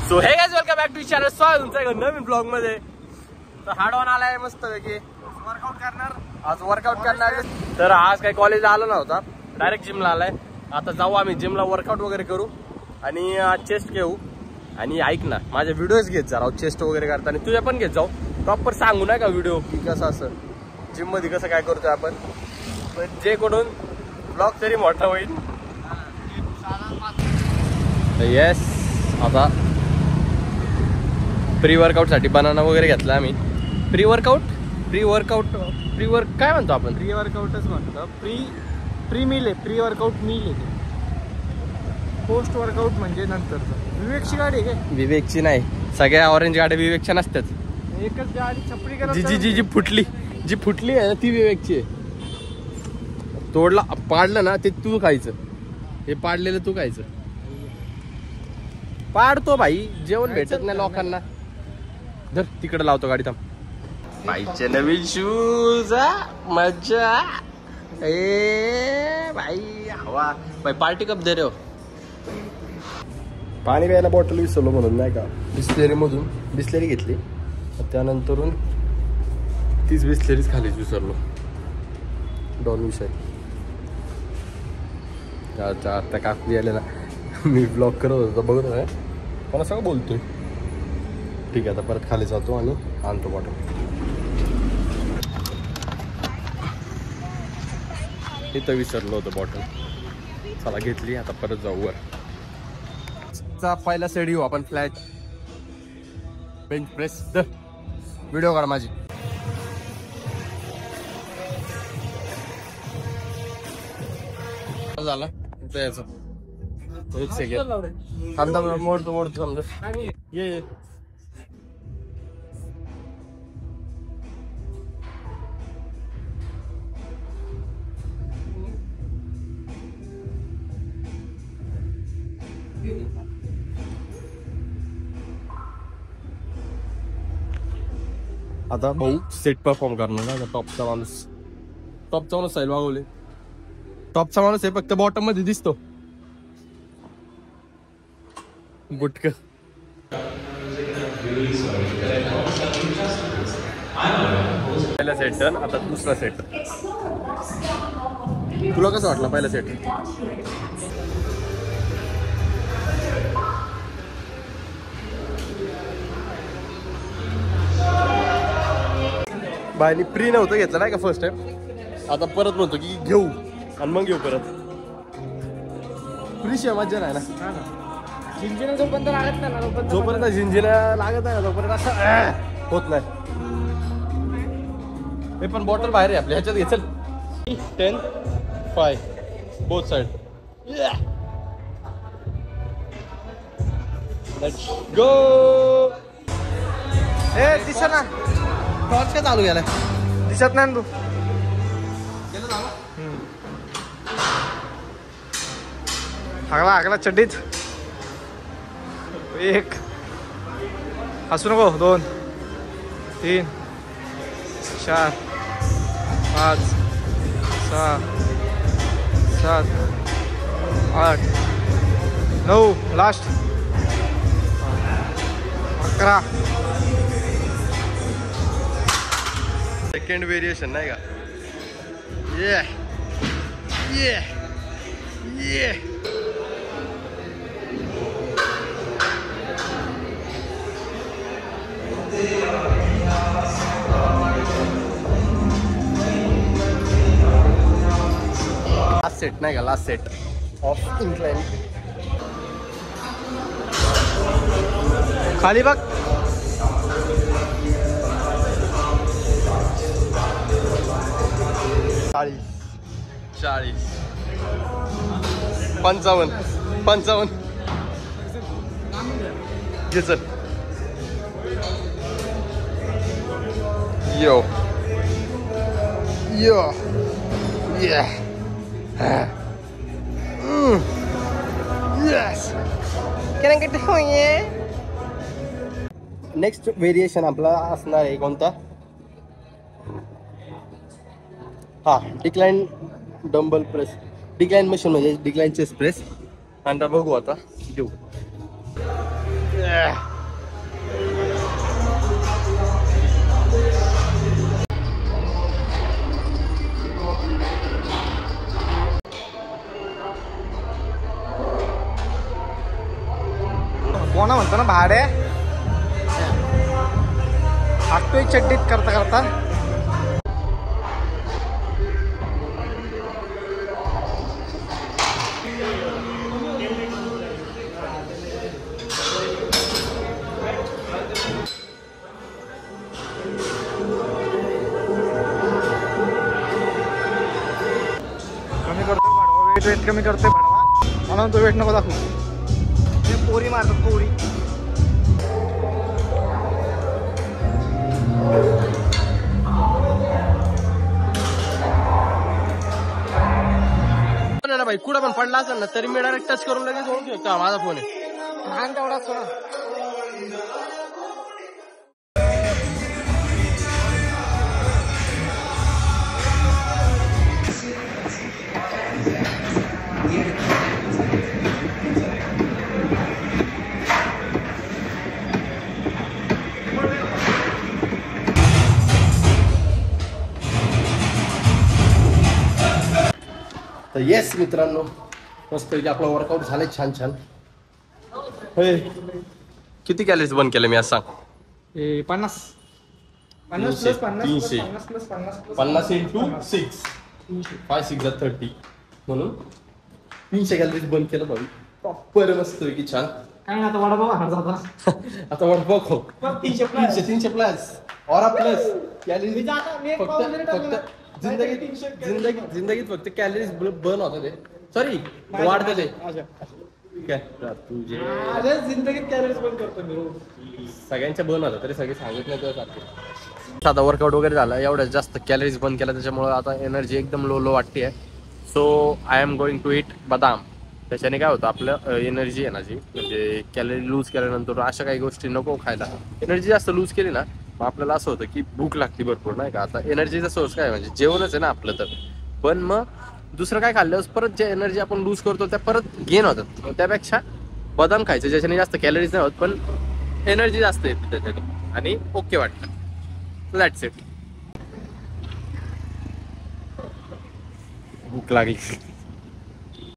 So hey guys welcome back to channel. स्वागत तुमच्या नवीन blog मध्ये. तर हार्डॉन आलाय मस्त पैकी वर्कआउट करणार. आज वर्कआउट करणार. तर आज काही कॉलेज आलो नव्हता, डायरेक्ट जिमला आलाय. आता जाऊ आम्ही जिमला, वर्कआउट वगैरे करू आणि चेस्ट घेऊ. आणि ऐक ना, माझे व्हिडिओज घेत जा राव चेस्ट वगैरे करताना. तुझ्या पण घेत जाऊ, प्रॉपर सांगू नाही का व्हिडिओ की कसं असं जिम मध्ये कसं काय करतोय आपण. जे कडून ब्लॉग तरी मोठा होईल. येस, आता प्री वर्कआउट साठी बनाना वगैरे घेतला आम्ही. प्री वर्क काय म्हणतो आपण? प्री वर्कआउटच म्हणतो. प्री मील आहे, प्री वर्कआउट मील आहे. पोस्ट वर्कआउट म्हणजे नंतरचं. विवेकची गाडी आहे काय? विवेकची नाही, सगळ्या ऑरेंज गाड्या विवेकच्या नसतात. एकच गाडी छपरी करत. जी फुटली आहे ना ती विवेकची आहे. पाडलं ना ते तू खायचं, हे पाडलेलं तू खायचं. पाडतो भाई, जेवण भेटत नाही लोकांना. धर तिकडे लावतो गाडी. थांब. बाईचे नवीन शूज, मजा. ए भाई हवा भाई, पार्टी कप दे रे हो. पाणी प्यायला बॉटल विसरलो म्हणून नाही का, बिस्लेरी घेतली. त्यानंतरून तीच बिस्लेरीच खालीच विसरलो. दोन विषय आता काकू आले ना, मी ब्लॉग करत होतो बघत आहे मला सगळं बोलतोय. ठीक आहे, आता परत खाली जातो आणि आणतो बॉटल. इथं विसरलो होतं बॉटल. चला घेतली, आता परत जाऊ वर. पहिला सेट येऊ आपण, फ्लॅट बेंच प्रेस. व्हिडिओ काढ माझी. झाला याचं एक सेकंड थांबा, मोडतो समजा. ये आता भाऊ सेट परफॉर्म करणार ना. टॉपचा माणूस साईल वागवले. टॉपचा माणूस आहे, फक्त बॉटम मध्ये दिसतो. बुटक पहिला सेट डन. आता दुसरा सेट. तुला कसं वाटलं पहिला सेट? बायनी प्री नव्हतं घेतलं नाही का फर्स्ट टाइम. आता परत म्हणतो की घेऊ आणि मग घेऊ परत. प्री शिवाय मज्जा नाही ना. झिंजिना जोपर्यंत लागत नाही ना, जोपर्यंत झिंजिना लागत नाही ना तोपर्यंत असं होत नाही. हे पण बॉटल बाहेर आहे आपल्या ह्याच्यात. घेचल 10-5 बोथ साइड. Let's go. ए दिसत ना, टॉर्च काय चालू गेलाय? दिसत नाही ना तू. हागला चड्डीत. एक हसू नको. 2 3 4 5 6 7 8 9 लास्ट 11. सेकंड व्हेरिएशन नाही का? ये ये ये लास्ट सेट नाही का? Last set of incline. खाली बघ. चाळीस 55 घे चल. यो येस. नेक्स्ट व्हेरिएशन आपला असणार आहे कोणता? हा, decline dumbbell press. Decline machine म्हणजे डिक्लाइन चेस्ट प्रेस. आणि बघू आता घेऊ. कोणा म्हणतो ना भाडे हाकतोय चड्डीत करता करता. कमी करतोय भाडवा, वेट कमी करतोय भाडवा. म्हणून तो वेट नको दाखवू. पोरी मारतात पोरी. ना भाई कुठं पण पडला असेल ना तरी मी डायरेक्ट टच करून लगेच ओळखू शकतो. माझा फोन आहे लहान तेवढा असतो ना. तर येस मित्रांनो, मस्त आपला वर्कआउट झालंय छान छान. होय, किती कॅलरीज बंद केले मी आज सांग? 50 300, 300. 50 50 इंटू 6 5 6 30 म्हणून 300 कॅलरीज बंद केलं भाऊ. प्रॉपर मस्त की छान. काय आता वडापाव खाणार जाता. आता वडापाव खाऊ. 300 प्लस और प्लस कॅलरीज फक्त जिंदगीत फक्त कॅलरीज बर्न होतात ते. सॉरी वाढतं ते. तुझे जिंदगीत कॅलरीज बंद करतो मी. सगळ्यांच्या बर्न होतात तरी सगळे सांगत नाही तर. साधा वर्कआउट वगैरे झाला, एवढ्या जास्त कॅलरीज बंद केला त्याच्यामुळे आता एनर्जी एकदम लो वाटते. So I am going to eat बदाम. त्याच्याने काय होतं आपलं एनर्जी आहे ना जी, म्हणजे कॅलरी लूज केल्यानंतर अशा काही गोष्टी नको खायला. एनर्जी जास्त लूज केली ना मग आपल्याला असं होतं की भूक लागते भरपूर नाही का. आता एनर्जीचा सोर्स काय म्हणजे जेवणच आहे ना आपलं तर. पण मग दुसरं काय खाल्ल्यावर परत जे एनर्जी आपण लूज करतो त्या परत गेन होतात. त्यापेक्षा बदाम खायचं ज्याच्याने जास्त कॅलरीज नाही होत पण एनर्जी जास्त येते त्याच्याने आणि ओके वाटतं. So that's it. भूक लागली.